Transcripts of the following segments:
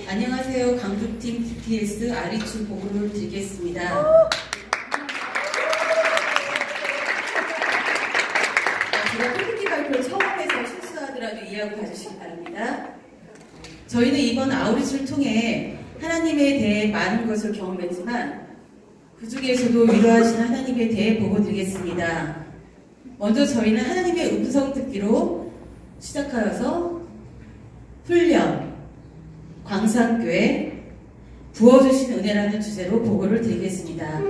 안녕하세요. 강조팀 DTS 아리추 보고를 드리겠습니다. 제가 PPT 발표를 처음 해서 실수하더라도 이해하고 봐주시기 바랍니다. 저희는 이번 아우리추를 통해 하나님에 대해 많은 것을 경험했지만 그 중에서도 위로하신 하나님에 대해 보고 드리겠습니다. 먼저 저희는 하나님의 음성 듣기로 시작하여서 훈련, 광산교회, 부어주신 은혜라는 주제로 보고를 드리겠습니다.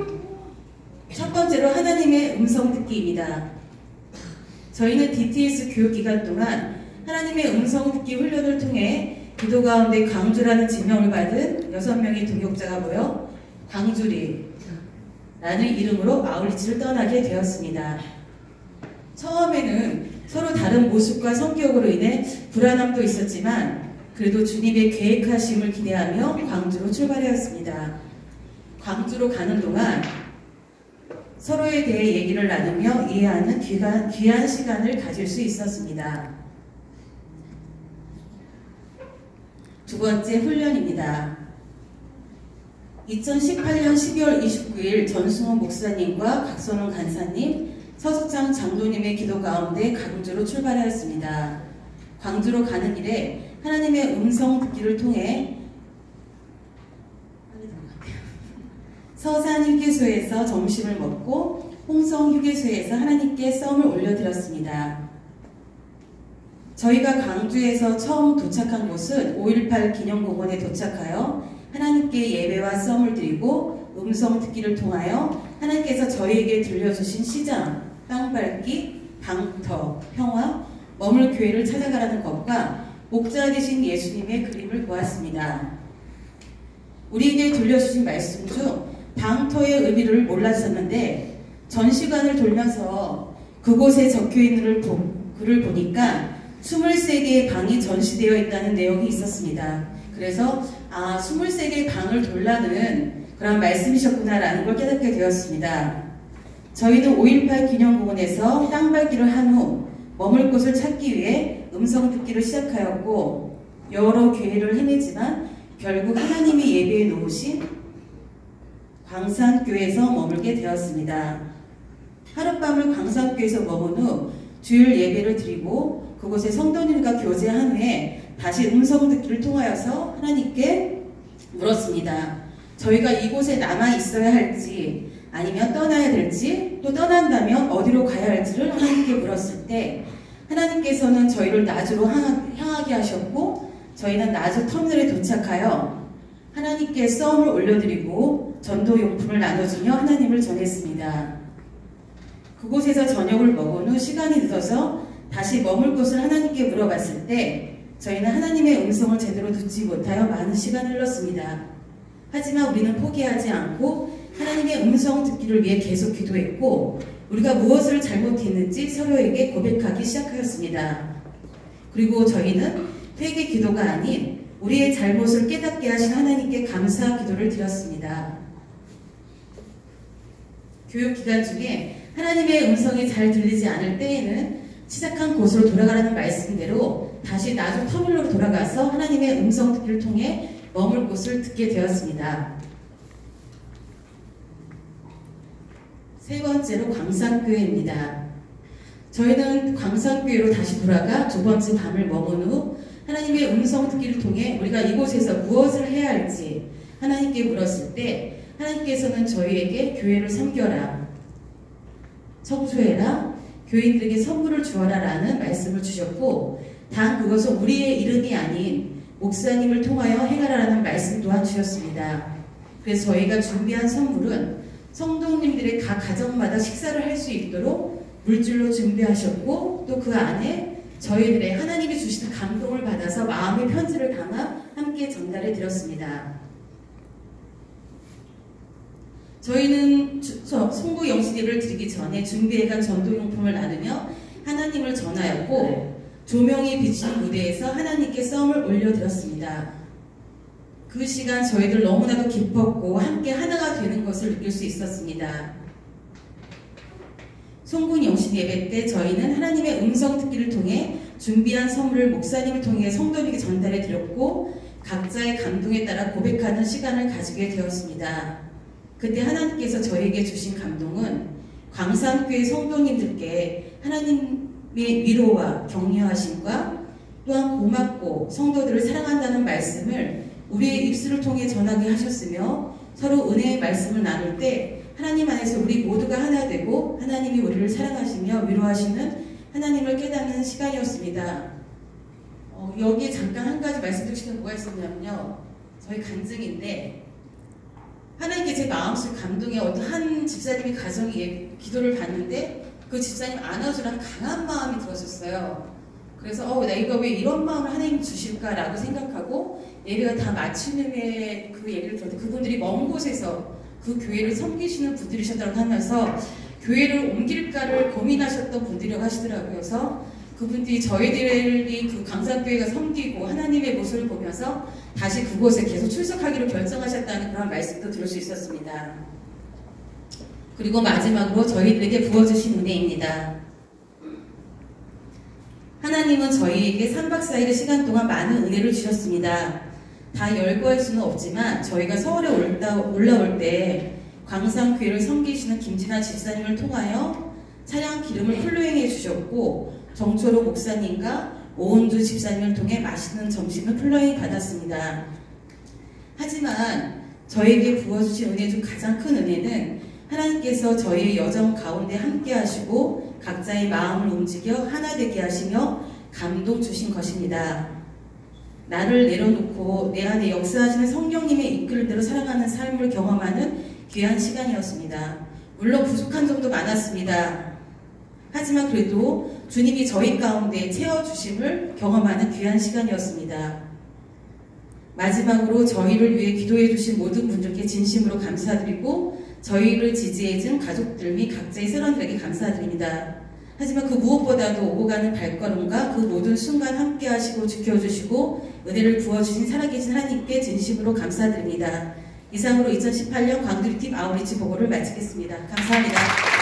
첫 번째로 하나님의 음성 듣기입니다. 저희는 DTS 교육기간 동안 하나님의 음성 듣기 훈련을 통해 기도 가운데 광주라는 지명을 받은 6명의 동역자가 모여 광주리 라는 이름으로 아울리치를 떠나게 되었습니다. 처음에는 서로 다른 모습과 성격으로 인해 불안함도 있었지만 그래도 주님의 계획하심을 기대하며 광주로 출발하였습니다. 광주로 가는 동안 서로에 대해 얘기를 나누며 이해하는 귀한 시간을 가질 수 있었습니다. 두 번째 훈련입니다. 2018년 12월 29일 전승호 목사님과 박선원 간사님, 서석장 장로님의 기도 가운데 광주로 출발하였습니다. 광주로 가는 길에 하나님의 음성 듣기를 통해 서산 휴게소에서 점심을 먹고 홍성 휴게소에서 하나님께 썸을 올려드렸습니다. 저희가 광주에서 처음 도착한 곳은 5.18 기념공원에 도착하여 하나님께 예배와 썸을 드리고 음성 듣기를 통하여 하나님께서 저희에게 들려주신 시장, 땅밟기, 방터, 평화, 머물 교회를 찾아가라는 것과 목자 되신 예수님의 그림을 보았습니다. 우리에게 들려주신 말씀 중 방터의 의미를 몰랐었는데 전시관을 돌면서 그곳에 적혀있는 글을 보니까 23개의 방이 전시되어 있다는 내용이 있었습니다. 그래서 23개의 방을 돌라는 그런 말씀이셨구나라는 걸 깨닫게 되었습니다. 저희는 5.18 기념공원에서 땅밟기를 한 후 머물 곳을 찾기 위해 음성 듣기를 시작하였고 여러 교회를 헤매지만 결국 하나님이 예배해 놓으신 광산교회에서 머물게 되었습니다. 하룻밤을 광산교회에서 머문 후 주일 예배를 드리고 그곳에 성도님과 교제한 후에 다시 음성 듣기를 통하여서 하나님께 물었습니다. 저희가 이곳에 남아 있어야 할지 아니면 떠나야 될지 또 떠난다면 어디로 가야 할지를 하나님께 물었을 때 하나님께서는 저희를 나주로 향하게 하셨고 저희는 나주 터미널에 도착하여 하나님께 썸을 올려드리고 전도용품을 나눠주며 하나님을 전했습니다. 그곳에서 저녁을 먹은 후 시간이 늦어서 다시 머물 곳을 하나님께 물어봤을 때 저희는 하나님의 음성을 제대로 듣지 못하여 많은 시간을 흘렀습니다. 하지만 우리는 포기하지 않고 하나님의 음성 듣기를 위해 계속 기도했고 우리가 무엇을 잘못했는지 서로에게 고백하기 시작하였습니다. 그리고 저희는 회개 기도가 아닌 우리의 잘못을 깨닫게 하신 하나님께 감사 기도를 드렸습니다. 교육기간 중에 하나님의 음성이 잘 들리지 않을 때에는 시작한 곳으로 돌아가라는 말씀대로 다시 나주 터미널로 돌아가서 하나님의 음성 듣기를 통해 머물 곳을 듣게 되었습니다. 세 번째로 광산교회입니다. 저희는 광산교회로 다시 돌아가 두 번째 밤을 머문 후 하나님의 음성 듣기를 통해 우리가 이곳에서 무엇을 해야 할지 하나님께 물었을 때 하나님께서는 저희에게 교회를 섬겨라, 청소해라, 교인들에게 선물을 주어라 라는 말씀을 주셨고 단 그것은 우리의 이름이 아닌 목사님을 통하여 행하라는 말씀 또한 주셨습니다. 그래서 저희가 준비한 선물은 성도님들의 각 가정마다 식사를 할 수 있도록 물질로 준비하셨고 또 그 안에 저희들의 하나님이 주시는 감동을 받아서 마음의 편지를 담아 함께 전달해 드렸습니다. 저희는 송구 영신 예배를 드리기 전에 준비해간 전도용품을 나누며 하나님을 전하였고 조명이 비치는 무대에서 하나님께 썸을 올려드렸습니다. 그 시간 저희들 너무나도 기뻤고 함께 하나가 되는 것을 느낄 수 있었습니다. 송군 영신 예배 때 저희는 하나님의 음성 듣기를 통해 준비한 선물을 목사님을 통해 성도님에게 전달해 드렸고 각자의 감동에 따라 고백하는 시간을 가지게 되었습니다. 그때 하나님께서 저에게 주신 감동은 광산교회 성도님들께 하나님의 위로와 격려하심과 또한 고맙고 성도들을 사랑한다는 말씀을 우리의 입술을 통해 전하게 하셨으며 서로 은혜의 말씀을 나눌 때 하나님 안에서 우리 모두가 하나 되고 하나님이 우리를 사랑하시며 위로하시는 하나님을 깨닫는 시간이었습니다. 여기에 잠깐 한 가지 말씀드리고 싶은 뭐가 있었냐면요. 저희 간증인데 하나님께 제 마음속 감동에 어떤 한 집사님이 가정에 기도를 받는데 그 집사님 안아주라는 강한 마음이 들었었어요. 그래서 내가 왜 이런 마음을 하나님 주실까라고 생각하고 예배가 다 마친 후에 그 얘기를 들었는데 그분들이 먼 곳에서 그 교회를 섬기시는 분들이셨다고 하면서 교회를 옮길까를 고민하셨던 분들이라고 하시더라고요. 그래서 그분들이 저희들이 그 광산교회가 섬기고 하나님의 모습을 보면서 다시 그곳에 계속 출석하기로 결정하셨다는 그런 말씀도 들을 수 있었습니다. 그리고 마지막으로 저희들에게 부어주신 은혜입니다. 하나님은 저희에게 3박 4일의 시간 동안 많은 은혜를 주셨습니다. 다 열거할 수는 없지만 저희가 서울에 올라올 때 광산교회를 섬기시는 김진아 집사님을 통하여 차량 기름을 풀로행해 주셨고 정초로 목사님과 오은주 집사님을 통해 맛있는 점심을 풀로행 받았습니다. 하지만 저에게 부어주신 은혜 중 가장 큰 은혜는 하나님께서 저희의 여정 가운데 함께 하시고 각자의 마음을 움직여 하나 되게 하시며 감동 주신 것입니다. 나를 내려놓고 내 안에 역사하시는 성령님의 이끌 대로 살아가는 삶을 경험하는 귀한 시간이었습니다. 물론 부족한 점도 많았습니다. 하지만 그래도 주님이 저희 가운데 채워주심을 경험하는 귀한 시간이었습니다. 마지막으로 저희를 위해 기도해 주신 모든 분들께 진심으로 감사드리고 저희를 지지해준 가족들 및 각자의 사람들에게 감사드립니다. 하지만 그 무엇보다도 오고 가는 발걸음과 그 모든 순간 함께 하시고 지켜주시고 은혜를 부어주신 살아계신 하나님께 진심으로 감사드립니다. 이상으로 2018년 광주리팀 아우리치 보고를 마치겠습니다. 감사합니다.